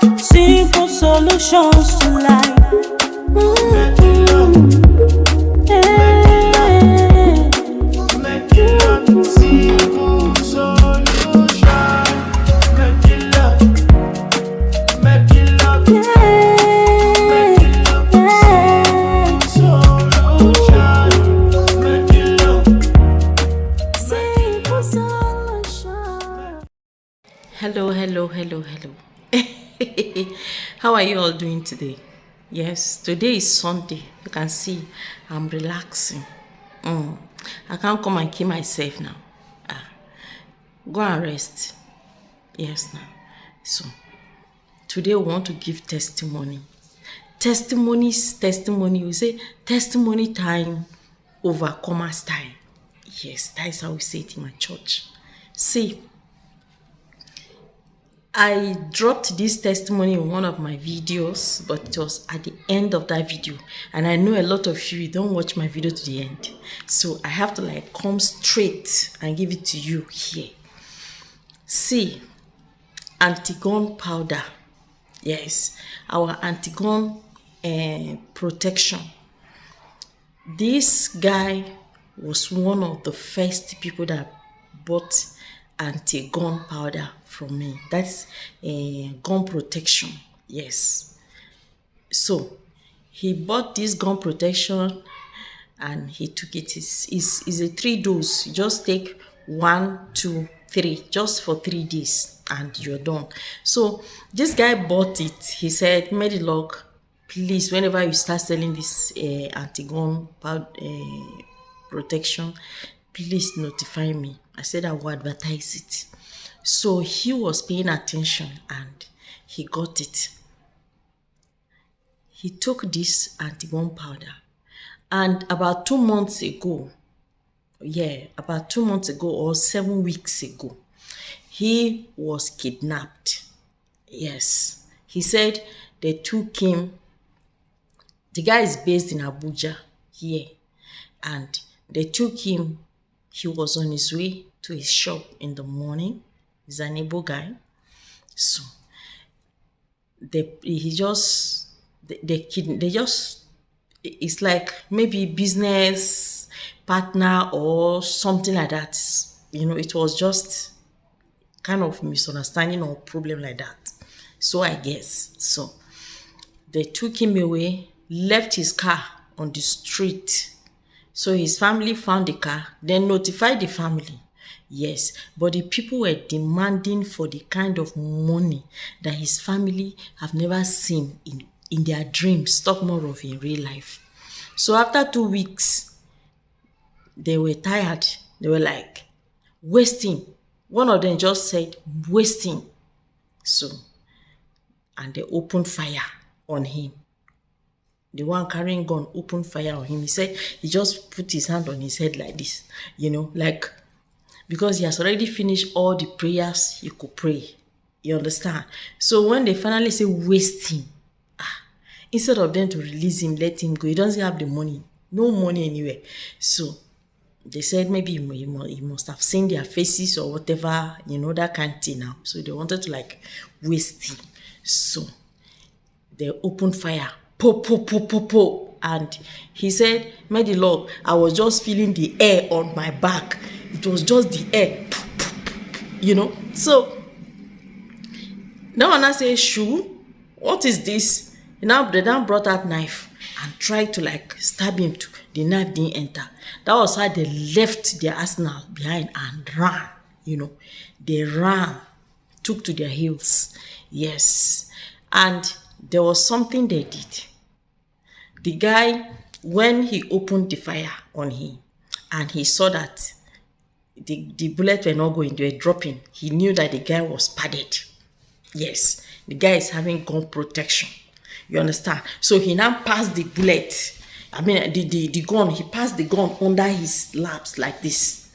Simple solutions to life. Hello. How are you all doing today? Yes, today is Sunday. You can see I'm relaxing. I can't come and kill myself now. Go and rest. Yes, now. So, today we want to give testimony. Testimony. We say testimony time, overcomers time. Yes, that is how we say it in my church. See, I dropped this testimony in one of my videos, but it was at the end of that video. And I know a lot of you don't watch my video to the end. So I have to come straight and give it to you here. See, anti-gun powder. Yes, our anti-gun protection. This guy was one of the first people that bought anti-gun powder from me. That's gun protection. Yes. So he bought this gun protection and he took it. It's a 3 dose. You just take 1, 2, 3, just for 3 days and you're done. So this guy bought it. He said, Medilock, please, whenever you start selling this anti-gun protection, please notify me. I said I will advertise it. So he was paying attention and he got it. He took this anti-gun powder and about 2 months ago, or 7 weeks ago, he was kidnapped. Yes. He said they took him. The guy is based in Abuja here, and they took him. He was on his way to his shop in the morning. He's an Igbo guy. So it's like maybe business partner or something like that. It was just kind of misunderstanding or problem like that. So I guess. So they took him away, left his car on the street. So his family found the car, then notified the family. Yes, but the people were demanding for the kind of money that his family have never seen in their dreams, talk more of in real life. So after 2 weeks, they were tired. They were like, wasting. One of them just said, wasting. So, and they opened fire on him. The one carrying gun opened fire on him. He said he just put his hand on his head like this, because he has already finished all the prayers he could pray. You understand? So when they finally say waste him, instead of them to release him, let him go, he doesn't have the money. No money anywhere. So they said maybe he must have seen their faces or whatever, that kind of thing now. So they wanted to waste him. So they opened fire. Po. And he said, Medilock, I was just feeling the air on my back. It was just the air. So now I say, shoo, what is this? They now brought out knife and tried to stab him. The knife didn't enter. That was how they left their arsenal behind and ran. They ran, took to their heels. Yes. And there was something they did. The guy, when he opened the fire on him and he saw that the bullets were not going, they were dropping, he knew that the guy was padded. Yes, the guy is having gun protection. You understand? So he now passed the bullet. The gun, he passed the gun under his laps like this,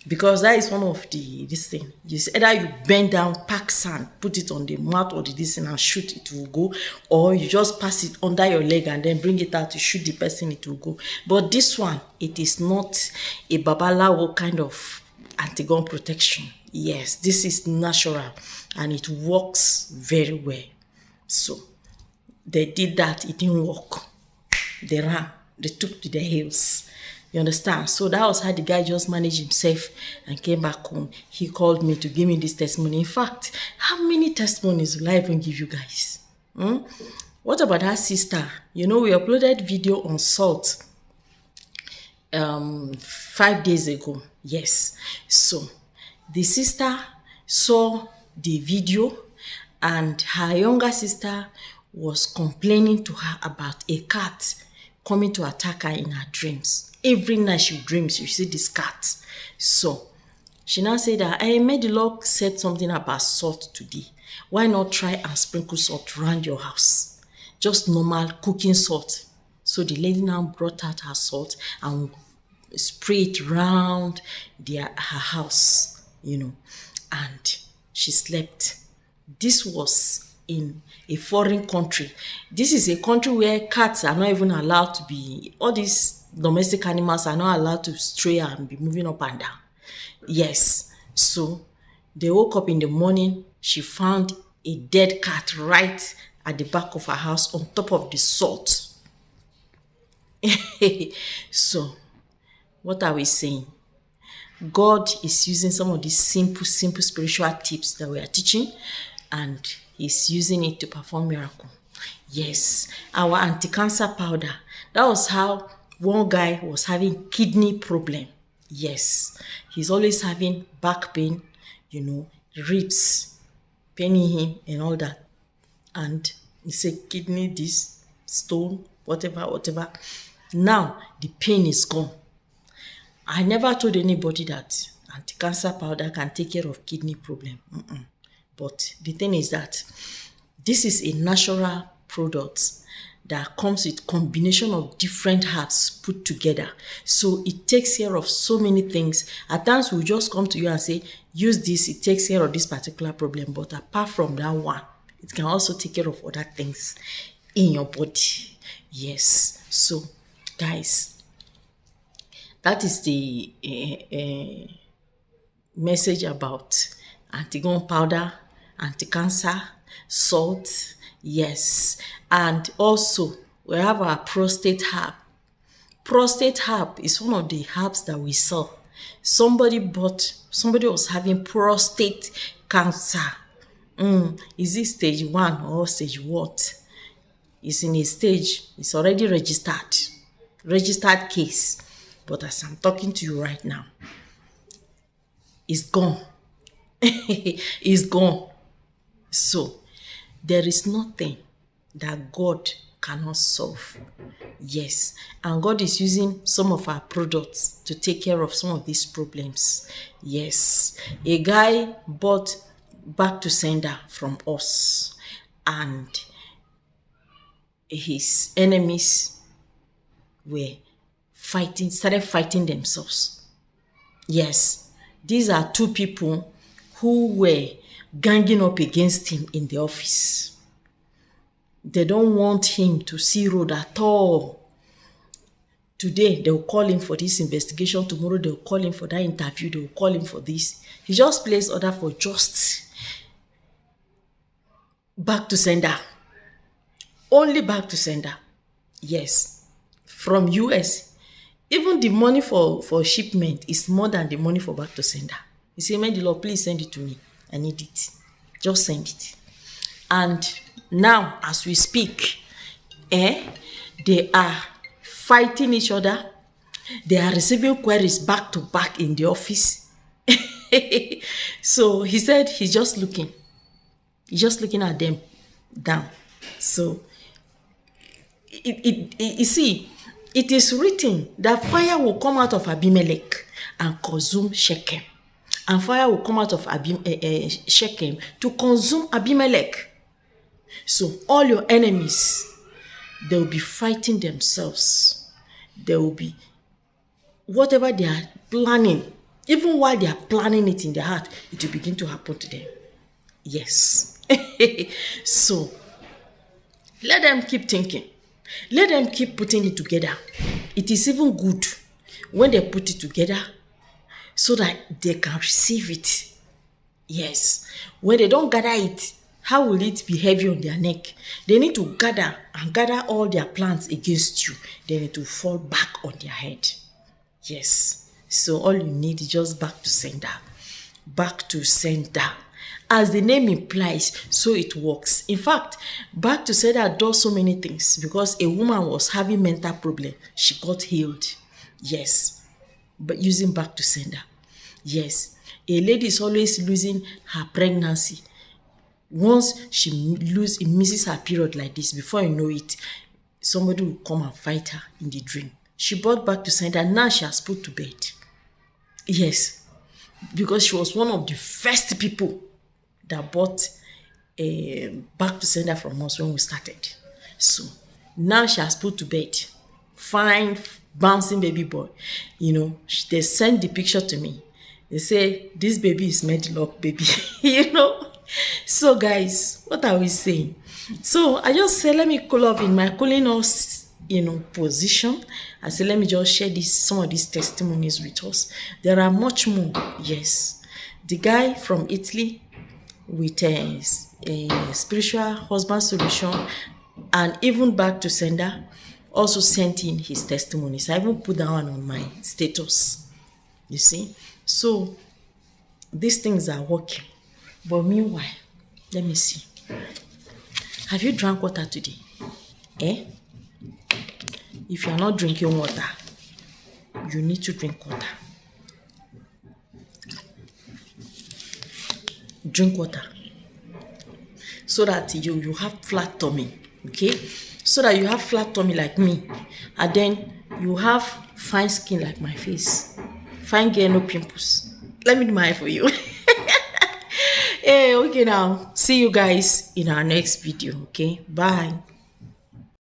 because that is one of this thing. Either you bend down, pack sand, put it on the mouth or this thing and shoot, it will go, or you just pass it under your leg and then bring it out to shoot the person, it will go. But this one, it is not a babalawo kind of anti-gun protection. Yes, this is natural and it works very well. So they did that, it didn't work. They ran, they took to their heels. You understand? So that was how the guy just managed himself and came back home. He called me to give me this testimony. In fact, how many testimonies will I even give you guys? What about that sister? You know, we uploaded video on salt 5 days ago. Yes. So the sister saw the video and her younger sister was complaining to her about a cat coming to attack her in her dreams. Every night she dreams, you see this cat. So she now said that, I made the Lord said something about salt today. Why not try and sprinkle salt around your house? Just normal cooking salt. So the lady now brought out her salt and sprayed it around her house, you know, and she slept. This was in a foreign country. This is a country where cats are not even allowed to be, all these domestic animals are not allowed to stray and be moving up and down. Yes. So they woke up in the morning, she found a dead cat right at the back of her house on top of the salt. So what are we saying? God is using some of these simple spiritual tips that we are teaching, and He's using it to perform miracle. Yes, our anti-cancer powder. That was how one guy was having kidney problem. Yes, he's always having back pain, you know, ribs paining him and all that. And he said kidney, this, stone, whatever. Now the pain is gone. I never told anybody that anti-cancer powder can take care of kidney problem. But the thing is that this is a natural product that comes with combination of different herbs put together. So it takes care of so many things. At times we'll just come to you and say, use this, it takes care of this particular problem. But apart from that one, it can also take care of other things in your body. Yes. So guys, that is the message about anti-gun powder, anti-cancer, salt. Yes. And also we have our prostate herb. Prostate herb is one of the herbs that we sell. Somebody was having prostate cancer. Is it stage 1 or stage what? It's in a stage, it's already registered case. But as I'm talking to you right now, it's gone. It's gone. So there is nothing that God cannot solve. Yes. And God is using some of our products to take care of some of these problems. Yes. A guy bought back to sender from us, and his enemies started fighting themselves. Yes. These are two people who were ganging up against him in the office. They don't want him to see road at all. Today, they'll call him for this investigation. Tomorrow, they'll call him for that interview. They'll call him for this. He just placed order for just back to sender. Only back to sender. Yes. From US. Even the money for shipment is more than the money for back to sender. He said, may the Lord please send it to me. I need it. Just send it. And now, as we speak, they are fighting each other. They are receiving queries back to back in the office. So he said he's just looking at them down. So you see, it is written that fire will come out of Abimelech and consume Shechem. And fire will come out of Shechem to consume Abimelech. So all your enemies, they will be fighting themselves. They will be, whatever they are planning, even while they are planning it in their heart, it will begin to happen to them. Yes. So let them keep thinking. Let them keep putting it together. It is even good when they put it together. so that they can receive it. Yes. When they don't gather it, how will it be heavy on their neck? They need to gather all their plans against you. They need to fall back on their head. Yes. So all you need is just back to sender. Back to sender. As the name implies, so it works. In fact, back to sender does so many things, because a woman was having mental problem. She got healed. Yes. But using back to sender. Yes. A lady is always losing her pregnancy. Once she misses her period like this, before you know it, somebody will come and fight her in the dream. She brought back to sender. Now she has put to bed. Yes. Because she was one of the first people that bought back to sender from us when we started. So now she has put to bed. Fine, bouncing baby boy. You know, they sent the picture to me. They say, this baby is Medlock baby. You know. So guys, what are we saying? So I just say, let me cool off in my cooling off, position. I say, let me just share some of these testimonies with us. There are much more. Yes. The guy from Italy with a spiritual husband solution, and even back to sender, also sent in his testimonies. I even put that one on my status. You see? So these things are working. But meanwhile, let me see. Have you drank water today? If you are not drinking water, you need to drink water. Drink water. So that you have flat tummy. Okay? So that you have flat tummy like me. And then you have fine skin like my face. Fine girl, no pimples. Let me do my eye for you. Hey, okay now. See you guys in our next video. Okay? Bye.